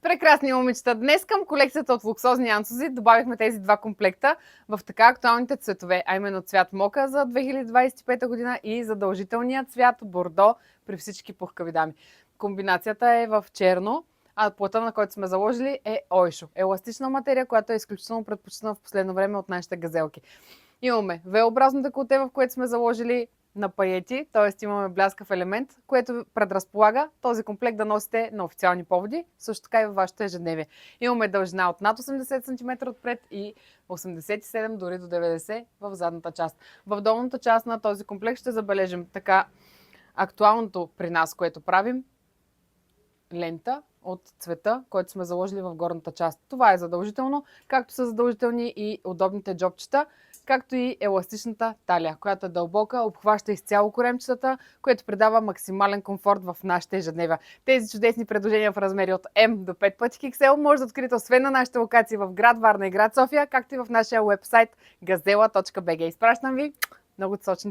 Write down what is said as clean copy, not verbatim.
Прекрасни момичета! Днес към колекцията от луксозни ансузи добавихме тези два комплекта в така актуалните цветове, а именно цвят мока за 2025 година и задължителният цвят бордо при всички пухкави дами. Комбинацията е в черно, а плата, на който сме заложили, е ойшо. Еластична материя, която е изключително предпочитана в последно време от нашите газелки. Имаме V-образно деколте, в което сме заложили на паети, т.е. имаме бляскав елемент, което предразполага този комплект да носите на официални поводи, също така и във вашето ежедневие. Имаме дължина от над 80 см отпред и 87 дори до 90 в задната част. В долната част на този комплект ще забележим така актуалното при нас, което правим, лента от цвета, който сме заложили в горната част. Това е задължително, както са задължителни и удобните джобчета, както и еластичната талия, която е дълбока, обхваща изцяло коремчетата, което придава максимален комфорт в нашите ежедневия. Тези чудесни предложения в размери от M до 5 пъти XL може да откриете освен на нашите локации в град Варна и град София, както и в нашия уебсайт gazela.bg. Изпращам ви много сочни